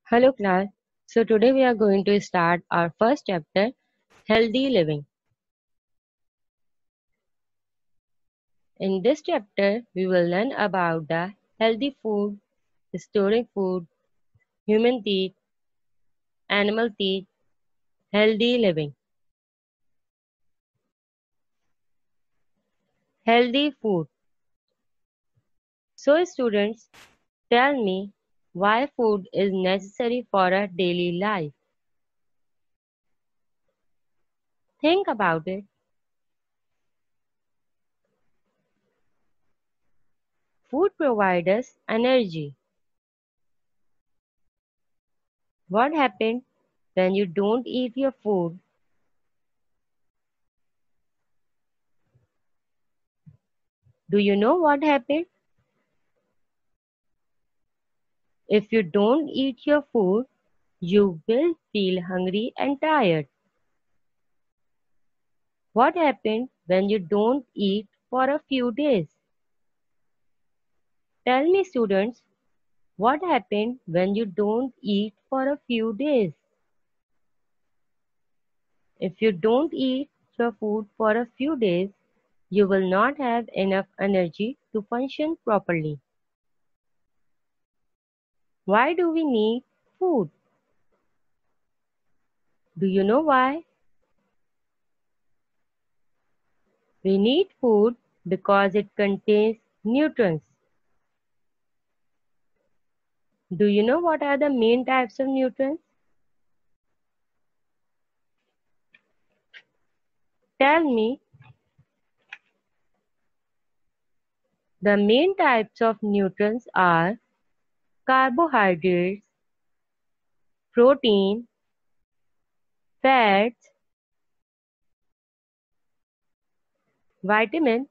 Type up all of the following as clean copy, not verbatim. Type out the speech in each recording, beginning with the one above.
Hello class. So today we are going to start our first chapter, Healthy Living. In this chapter, we will learn about the healthy food, storing food, human teeth, animal teeth, healthy living. Healthy food. So students, tell me why food is necessary for a daily life. Think about it. Food provides us energy. What happens when you don't eat your food? Do you know what happens? If you don't eat your food, you will feel hungry and tired. What happens when you don't eat for a few days? Tell me, students, what happens when you don't eat for a few days? If you don't eat your food for a few days, you will not have enough energy to function properly. Why do we need food? Do you know why? We need food because it contains nutrients. Do you know what are the main types of nutrients? Tell me. The main types of nutrients are carbohydrates, protein, fats, vitamins,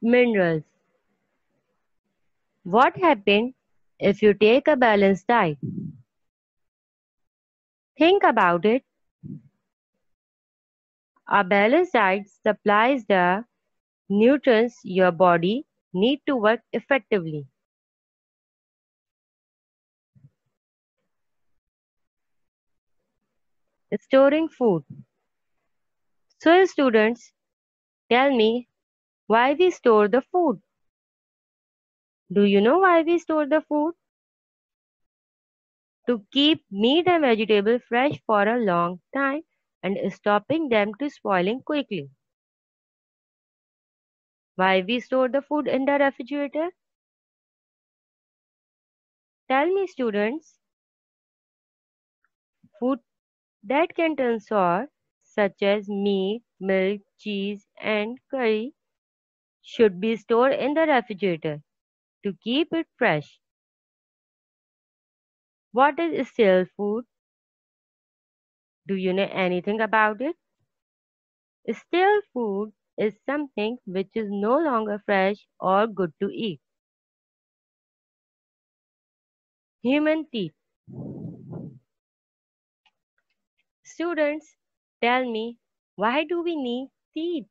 minerals. What happens if you take a balanced diet? Think about it. A balanced diet supplies the nutrients your body needs to work effectively. Storing food. So students, tell me why we store the food. Do you know why we store the food? To keep meat and vegetables fresh for a long time and stopping them to spoiling quickly. Why we store the food in the refrigerator? Tell me, students. Food that can turn sour, such as meat, milk, cheese, and curry, should be stored in the refrigerator to keep it fresh. What is stale food? Do you know anything about it? Stale food is something which is no longer fresh or good to eat. Human teeth. Students, tell me, why do we need teeth?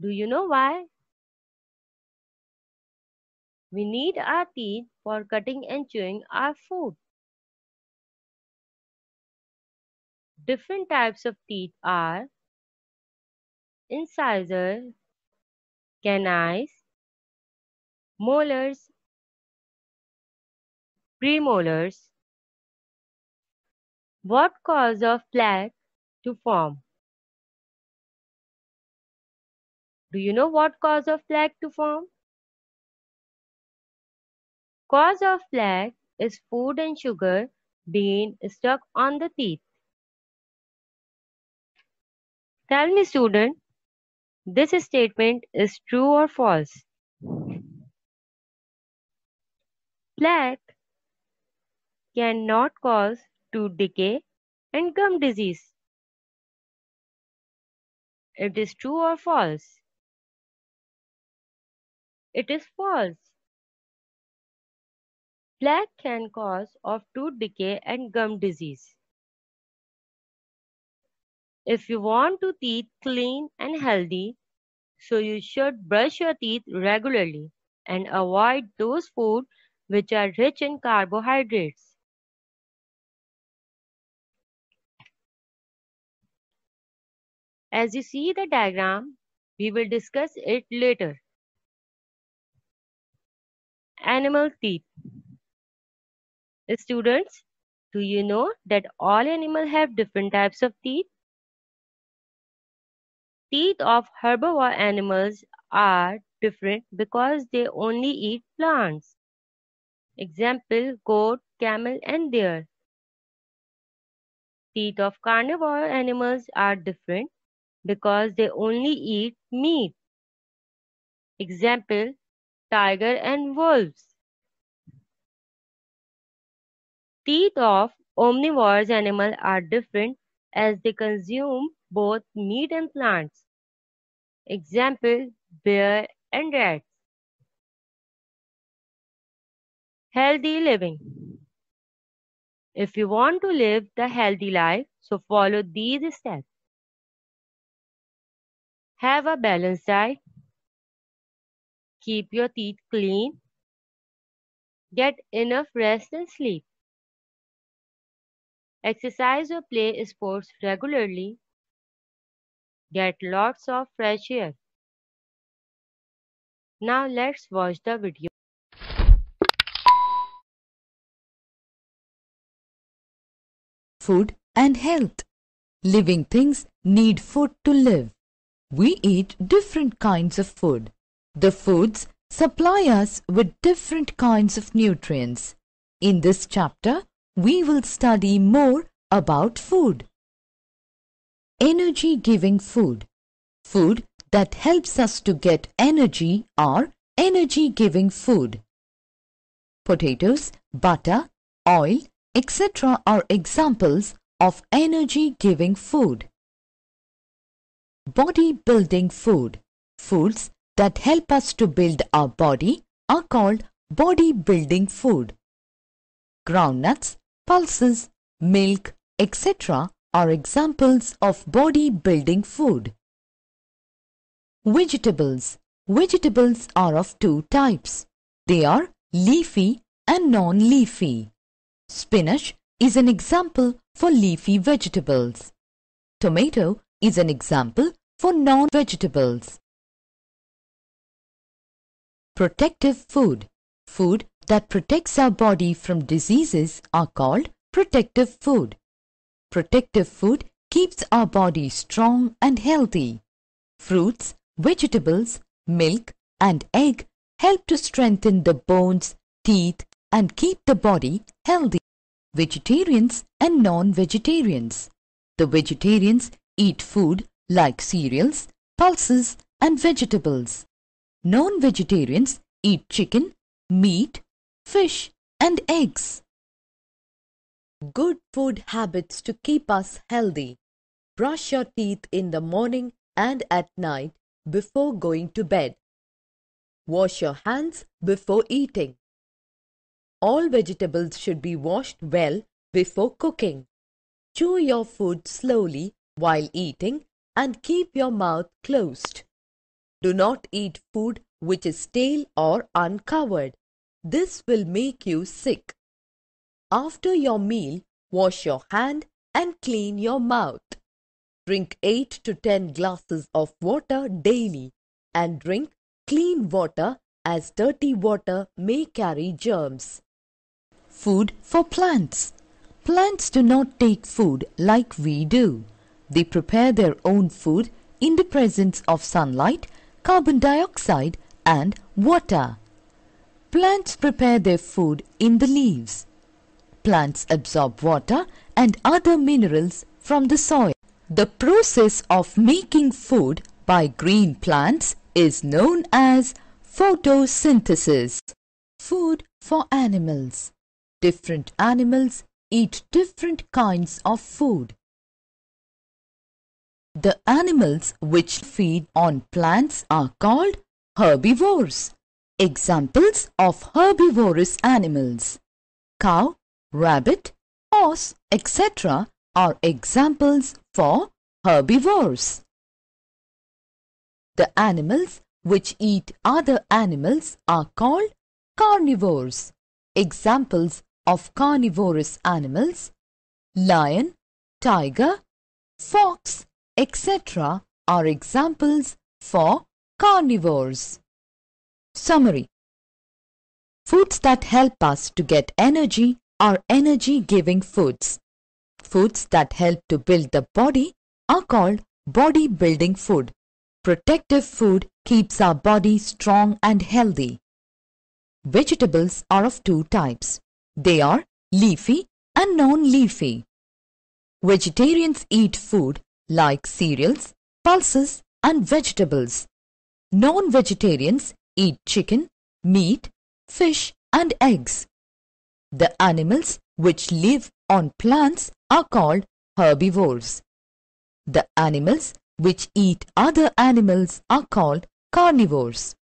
Do you know why? We need our teeth for cutting and chewing our food. Different types of teeth are incisors, canines, molars, premolars. What cause of plaque to form? Do you know what cause of plaque to form? Cause of plaque is food and sugar being stuck on the teeth. Tell me, student, this statement is true or false? Plaque cannot cause tooth decay and gum disease. It is true or false? It is false. Plaque can cause of tooth decay and gum disease. If you want to teeth clean and healthy, so you should brush your teeth regularly and avoid those foods which are rich in carbohydrates. As you see the diagram, we will discuss it later. Animal teeth. Students, do you know that all animals have different types of teeth? Teeth of herbivore animals are different because they only eat plants. Example, goat, camel and deer. Teeth of carnivore animals are different because they only eat meat. Example, tiger and wolves. Teeth of omnivorous animals are different as they consume both meat and plants. Example, bear and rats. Healthy living. If you want to live the healthy life, so follow these steps. Have a balanced diet. Keep your teeth clean. Get enough rest and sleep. Exercise or play sports regularly. Get lots of fresh air. Now let's watch the video. Food and health. Living things need food to live. We eat different kinds of food. The foods supply us with different kinds of nutrients. In this chapter, we will study more about food. Energy-giving food. Food that helps us to get energy are energy-giving food. Potatoes, butter, oil, etc. are examples of energy-giving food. Body-building food. Foods that help us to build our body are called body-building food. Groundnuts, pulses, milk, etc. are examples of body-building food. Vegetables. Vegetables are of two types. They are leafy and non-leafy. Spinach is an example for leafy vegetables. Tomato is an example for non-vegetables. Protective food. Food that protects our body from diseases are called protective food. Protective food keeps our body strong and healthy. Fruits, vegetables, milk and egg help to strengthen the bones, teeth and keep the body healthy. Vegetarians and non-vegetarians. The vegetarians eat food like cereals, pulses and vegetables. Non-vegetarians eat chicken, meat, fish and eggs. Good food habits to keep us healthy. Brush your teeth in the morning and at night before going to bed. Wash your hands before eating. All vegetables should be washed well before cooking. Chew your food slowly while eating and keep your mouth closed. Do not eat food which is stale or uncovered. This will make you sick. After your meal, wash your hand and clean your mouth. Drink 8 to 10 glasses of water daily and drink clean water as dirty water may carry germs. Food for plants. Plants do not take food like we do. They prepare their own food in the presence of sunlight, carbon dioxide and water. Plants prepare their food in the leaves. Plants absorb water and other minerals from the soil. The process of making food by green plants is known as photosynthesis. Food for animals. Different animals eat different kinds of food. The animals which feed on plants are called herbivores. Examples of herbivorous animals: cow, rabbit, horse, etc. are examples for herbivores. The animals which eat other animals are called carnivores. Examples of carnivorous animals: lion, tiger, fox, etc. are examples for carnivores. Summary: foods that help us to get energy are energy-giving foods. Foods that help to build the body are called body-building food. Protective food keeps our body strong and healthy. Vegetables are of two types. They are leafy and non-leafy. Vegetarians eat food like cereals, pulses, and vegetables. Non-vegetarians eat chicken, meat, fish, and eggs. The animals which live on plants are called herbivores. The animals which eat other animals are called carnivores.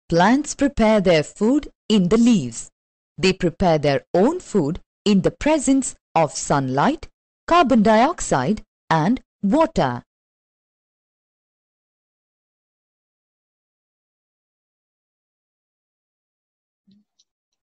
Plants prepare their food in the leaves. They prepare their own food in the presence of sunlight, carbon dioxide, and water.